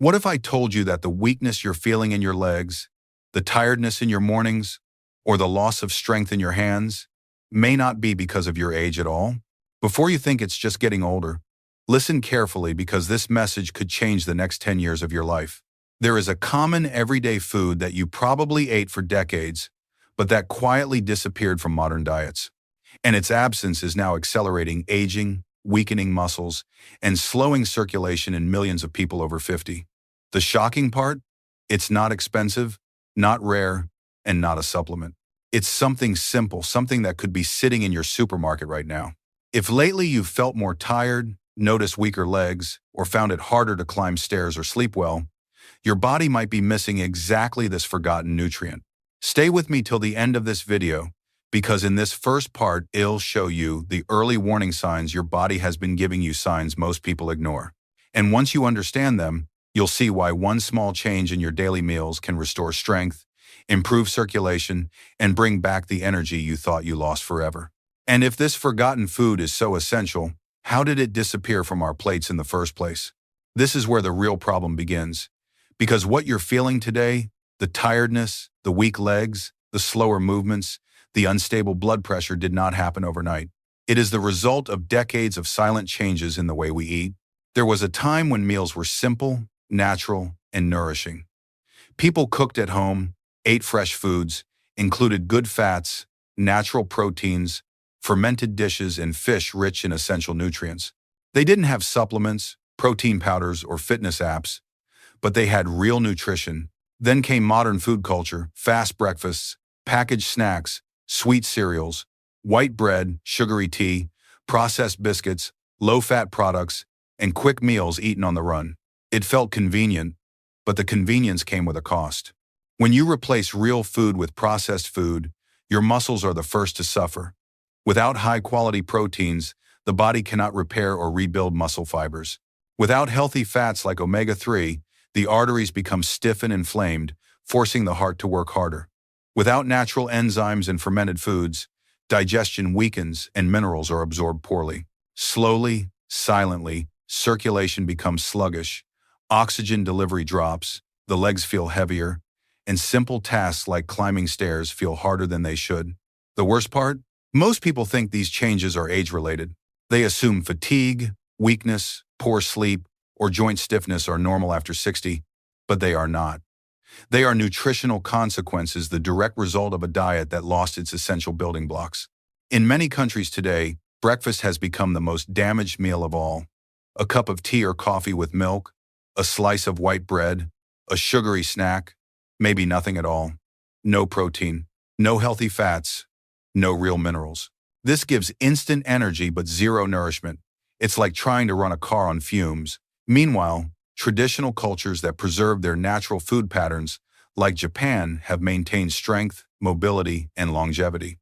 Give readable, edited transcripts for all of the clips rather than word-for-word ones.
What if I told you that the weakness you're feeling in your legs, the tiredness in your mornings, or the loss of strength in your hands may not be because of your age at all? Before you think it's just getting older, listen carefully because this message could change the next 10 years of your life. There is a common everyday food that you probably ate for decades, but that quietly disappeared from modern diets. And its absence is now accelerating aging, weakening muscles, and slowing circulation in millions of people over 50. The shocking part? It's not expensive, not rare, and not a supplement. It's something simple, something that could be sitting in your supermarket right now. If lately you've felt more tired, noticed weaker legs, or found it harder to climb stairs or sleep well, your body might be missing exactly this forgotten nutrient. Stay with me till the end of this video, because in this first part, it'll show you the early warning signs your body has been giving you, signs most people ignore. And once you understand them, you'll see why one small change in your daily meals can restore strength, improve circulation, and bring back the energy you thought you lost forever. And if this forgotten food is so essential, how did it disappear from our plates in the first place? This is where the real problem begins. Because what you're feeling today, the tiredness, the weak legs, the slower movements, the unstable blood pressure did not happen overnight. It is the result of decades of silent changes in the way we eat. There was a time when meals were simple, natural, and nourishing. People cooked at home, ate fresh foods, included good fats, natural proteins, fermented dishes, and fish rich in essential nutrients. They didn't have supplements, protein powders, or fitness apps, but they had real nutrition. Then came modern food culture, fast breakfasts, packaged snacks, sweet cereals, white bread, sugary tea, processed biscuits, low-fat products, and quick meals eaten on the run. It felt convenient, but the convenience came with a cost. When you replace real food with processed food, your muscles are the first to suffer. Without high-quality proteins, the body cannot repair or rebuild muscle fibers. Without healthy fats like omega-3, the arteries become stiff and inflamed, forcing the heart to work harder. Without natural enzymes and fermented foods, digestion weakens and minerals are absorbed poorly. Slowly, silently, circulation becomes sluggish, oxygen delivery drops, the legs feel heavier, and simple tasks like climbing stairs feel harder than they should. The worst part? Most people think these changes are age-related. They assume fatigue, weakness, poor sleep, or joint stiffness are normal after 60, but they are not. They are nutritional consequences, the direct result of a diet that lost its essential building blocks. In many countries today, breakfast has become the most damaged meal of all. A cup of tea or coffee with milk, a slice of white bread, a sugary snack, maybe nothing at all. No protein, no healthy fats, no real minerals. This gives instant energy but zero nourishment. It's like trying to run a car on fumes. Meanwhile, traditional cultures that preserve their natural food patterns, like Japan, have maintained strength, mobility, and longevity.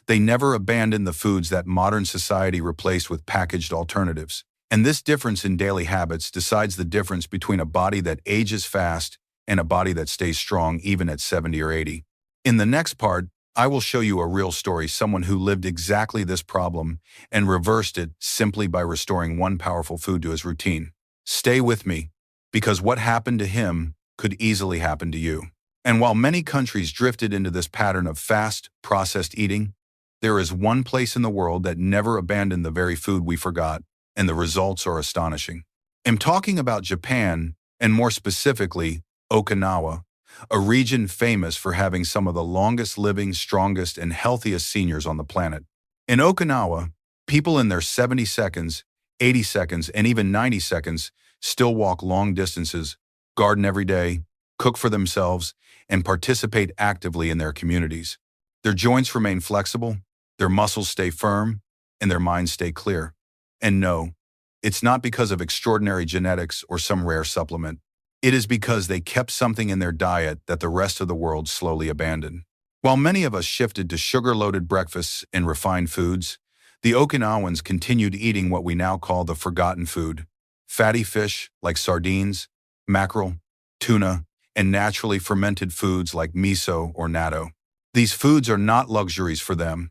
They never abandoned the foods that modern society replaced with packaged alternatives. And this difference in daily habits decides the difference between a body that ages fast and a body that stays strong even at 70 or 80. In the next part, I will show you a real story, someone who lived exactly this problem and reversed it simply by restoring one powerful food to his routine. Stay with me, because what happened to him could easily happen to you. And while many countries drifted into this pattern of fast, processed eating, there is one place in the world that never abandoned the very food we forgot, and the results are astonishing. I'm talking about Japan, and more specifically, Okinawa, a region famous for having some of the longest living, strongest, and healthiest seniors on the planet. In Okinawa, people in their 70 seconds, 80 seconds, and even 90 seconds still walk long distances, garden every day, cook for themselves, and participate actively in their communities. Their joints remain flexible, their muscles stay firm, and their minds stay clear. And no, it's not because of extraordinary genetics or some rare supplement. It is because they kept something in their diet that the rest of the world slowly abandoned. While many of us shifted to sugar-loaded breakfasts and refined foods, the Okinawans continued eating what we now call the forgotten food: fatty fish like sardines, mackerel, tuna, and naturally fermented foods like miso or natto. These foods are not luxuries for them.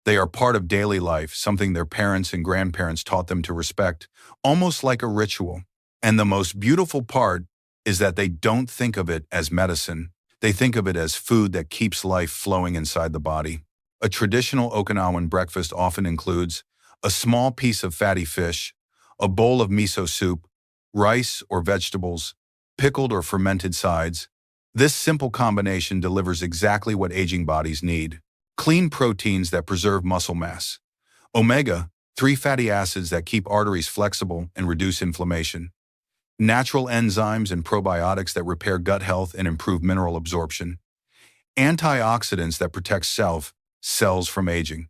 They are part of daily life, something their parents and grandparents taught them to respect, almost like a ritual. And the most beautiful part, is that they don't think of it as medicine. They think of it as food that keeps life flowing inside the body. A traditional Okinawan breakfast often includes a small piece of fatty fish, a bowl of miso soup, rice or vegetables, pickled or fermented sides. This simple combination delivers exactly what aging bodies need. Clean proteins that preserve muscle mass. Omega-3 fatty acids that keep arteries flexible and reduce inflammation. Natural enzymes and probiotics that repair gut health and improve mineral absorption. Antioxidants that protect cells from aging.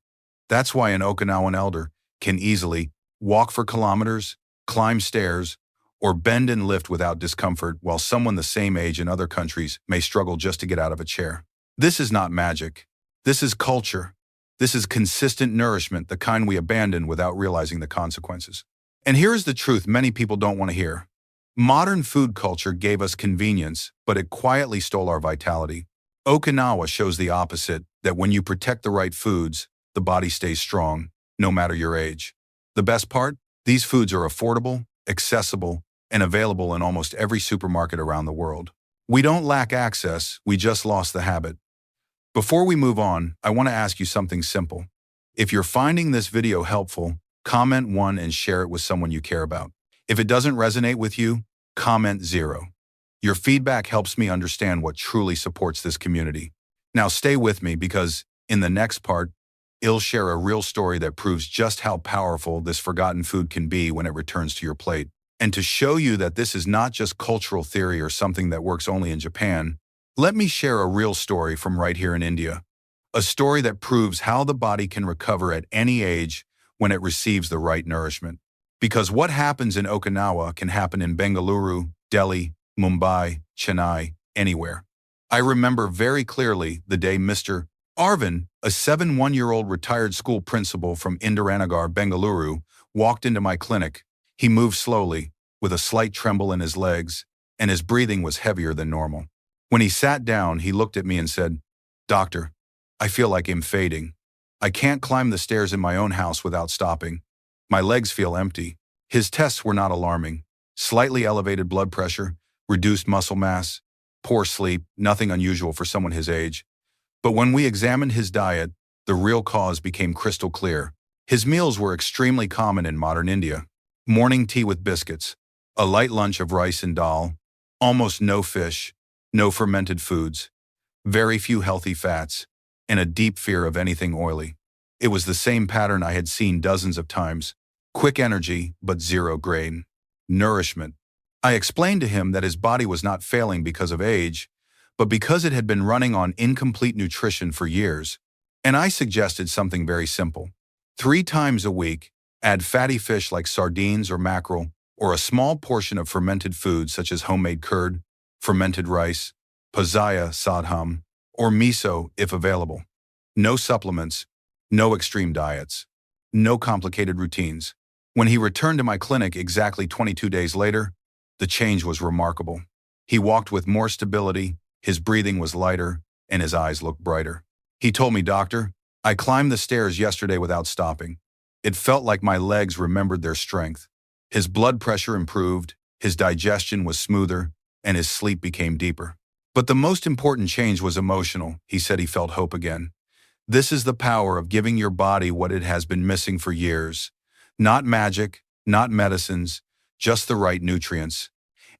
That's why an Okinawan elder can easily walk for kilometers, climb stairs, or bend and lift without discomfort, while someone the same age in other countries may struggle just to get out of a chair. This is not magic. This is culture. This is consistent nourishment, the kind we abandon without realizing the consequences. And here is the truth many people don't want to hear. Modern food culture gave us convenience, but it quietly stole our vitality. Okinawa shows the opposite, that when you protect the right foods, the body stays strong, no matter your age. The best part? These foods are affordable, accessible, and available in almost every supermarket around the world. We don't lack access, we just lost the habit. Before we move on, I want to ask you something simple. If you're finding this video helpful, comment 1 and share it with someone you care about. If it doesn't resonate with you, comment 0. Your feedback helps me understand what truly supports this community. Now stay with me because, in the next part, I'll share a real story that proves just how powerful this forgotten food can be when it returns to your plate. And to show you that this is not just cultural theory or something that works only in Japan, let me share a real story from right here in India. A story that proves how the body can recover at any age when it receives the right nourishment. Because what happens in Okinawa can happen in Bengaluru, Delhi, Mumbai, Chennai, anywhere. I remember very clearly the day Mr. Arvind, a 71-year-old retired school principal from Indiranagar, Bengaluru, walked into my clinic. He moved slowly, with a slight tremble in his legs, and his breathing was heavier than normal. When he sat down, he looked at me and said, "Doctor, I feel like I'm fading. I can't climb the stairs in my own house without stopping. My legs feel empty." His tests were not alarming. Slightly elevated blood pressure, reduced muscle mass, poor sleep, nothing unusual for someone his age. But when we examined his diet, the real cause became crystal clear. His meals were extremely common in modern India. Morning tea with biscuits, a light lunch of rice and dal, almost no fish, no fermented foods, very few healthy fats, and a deep fear of anything oily. It was the same pattern I had seen dozens of times. Quick energy, but zero grain. Nourishment. I explained to him that his body was not failing because of age, but because it had been running on incomplete nutrition for years. And I suggested something very simple. 3 times a week, add fatty fish like sardines or mackerel, or a small portion of fermented foods such as homemade curd, fermented rice, pazaya sadham, or miso if available. No supplements, no extreme diets, no complicated routines. When he returned to my clinic exactly 22 days later, the change was remarkable. He walked with more stability, his breathing was lighter, and his eyes looked brighter. He told me, "Doctor, I climbed the stairs yesterday without stopping. It felt like my legs remembered their strength." His blood pressure improved, his digestion was smoother, and his sleep became deeper. But the most important change was emotional. He said he felt hope again. This is the power of giving your body what it has been missing for years. Not magic, not medicines, just the right nutrients.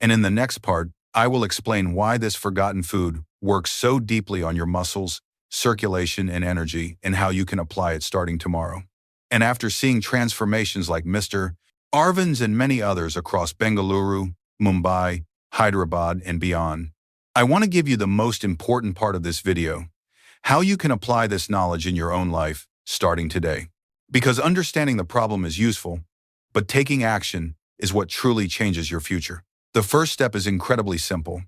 And in the next part, I will explain why this forgotten food works so deeply on your muscles, circulation, and energy, and how you can apply it starting tomorrow. And after seeing transformations like Mr. Arvind's and many others across Bengaluru, Mumbai, Hyderabad, and beyond, I want to give you the most important part of this video, how you can apply this knowledge in your own life, starting today. Because understanding the problem is useful, but taking action is what truly changes your future. The first step is incredibly simple.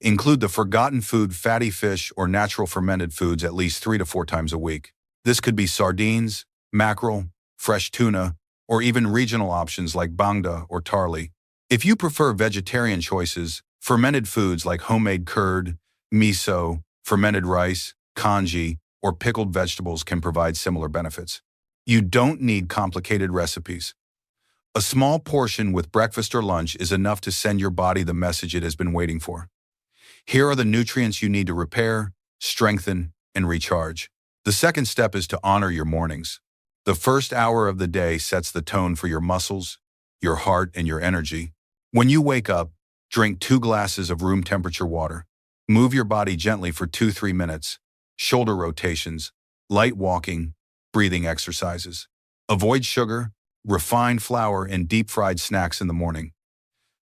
Include the forgotten food fatty fish or natural fermented foods at least 3 to 4 times a week. This could be sardines, mackerel, fresh tuna, or even regional options like bangda or tarli. If you prefer vegetarian choices, fermented foods like homemade curd, miso, fermented rice, congee, or pickled vegetables can provide similar benefits. You don't need complicated recipes. A small portion with breakfast or lunch is enough to send your body the message it has been waiting for. Here are the nutrients you need to repair, strengthen, and recharge. The second step is to honor your mornings. The first hour of the day sets the tone for your muscles, your heart, and your energy. When you wake up, drink 2 glasses of room temperature water. Move your body gently for 2-3 minutes. Shoulder rotations, light walking, breathing exercises. Avoid sugar, refined flour, and deep-fried snacks in the morning.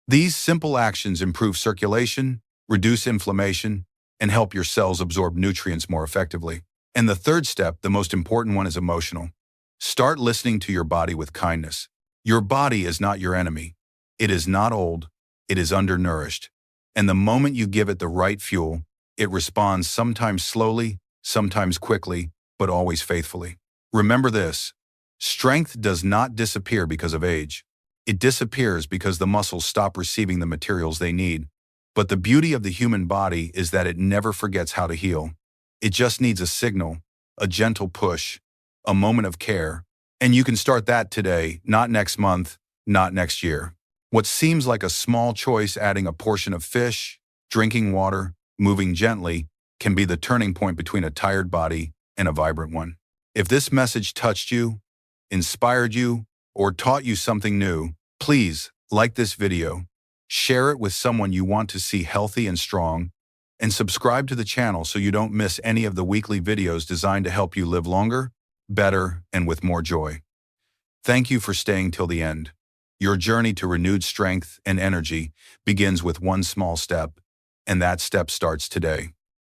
These simple actions improve circulation, reduce inflammation, and help your cells absorb nutrients more effectively. And the third step, the most important one, is emotional. Start listening to your body with kindness. Your body is not your enemy. It is not old. It is undernourished. And the moment you give it the right fuel, it responds, sometimes slowly, sometimes quickly, but always faithfully. Remember this: strength does not disappear because of age. It disappears because the muscles stop receiving the materials they need. But the beauty of the human body is that it never forgets how to heal. It just needs a signal, a gentle push, a moment of care. And you can start that today, not next month, not next year. What seems like a small choice, adding a portion of fish, drinking water, moving gently, can be the turning point between a tired body and a vibrant one. If this message touched you, inspired you, or taught you something new, please like this video, share it with someone you want to see healthy and strong, and subscribe to the channel so you don't miss any of the weekly videos designed to help you live longer, better, and with more joy. Thank you for staying till the end. Your journey to renewed strength and energy begins with one small step, and that step starts today.